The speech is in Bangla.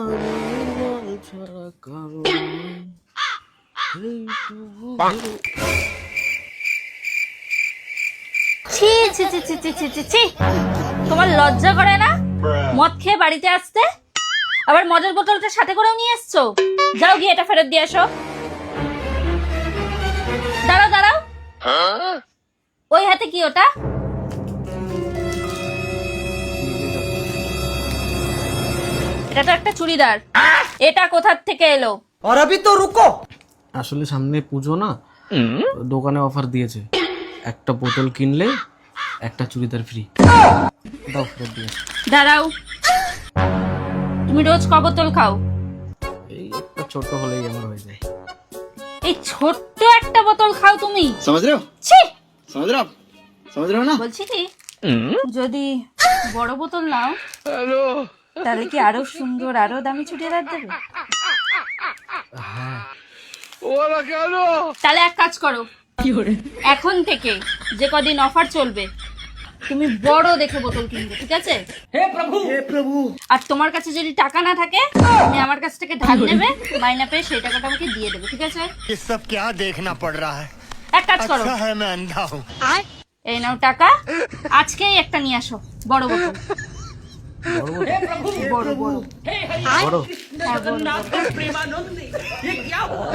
নির্মল ছাড়া কারো নেই, এইটুকু ভেবে। ছি ছি ছি ছি ছি ছি ছি ছি। তোমার লজ্জা করে না মদ খেয়ে বাড়িতে আসতে? আবার মদের বোতলটা সাথে করেও নিয়ে এসছো। যাও গিয়ে এটা ফেরত দিয়ে এসো। দাঁড়াও দাঁড়াও, ওই হাতে কি ওটা? এটা তো একটা চুড়িদার, এটা কোথার থেকে এলো? और अभी तो रुको। আসলে সামনে পুজো না, দোকানে অফার দিয়েছে, একটা বোতল কিনলে একটা চুড়িদার ফ্রি। দাও ফেরত দিয়ে। দাঁড়াও, তুমি রোজ ক বোতল খাও? এই একটা ছোট হলেই আমার হয়ে যায়। এই ছোট্ট একটা বোতল খাও তুমি? समझ रहे हो ছি, समझ रहे हो आप समझ रहे हो ना বলছি কি, যদি বড় বোতল নাও তাহলে কি আরো সুন্দর আরো দামি চুড়িদার দেবে? তাহলে এক কাজ করো, এখন থেকে যে কদিন অফার চলবে তুমি বড় দেখে বোতল কিনবে, ঠিক আছে? हे प्रभु আর তোমার কাছে যদি টাকা না থাকে তুমি আমার কাছ থেকে ধার নেবে, মাইনা পেয়ে সেই টাকাটা আমাকে দিয়ে দেবে, ঠিক আছে? ये सब क्या देखना पड़ रहा है। এক কাজ করো, अच्छा है मैं अंधा हूँ। এই নাও টাকা, আজকেই একটা নিয়ে আসো বড় বোতল। বড় বোতল? বড় বড় বড়? হ্যাঁ, বড় जगन्नाथ प्रेमानंद ये क्या हुआ?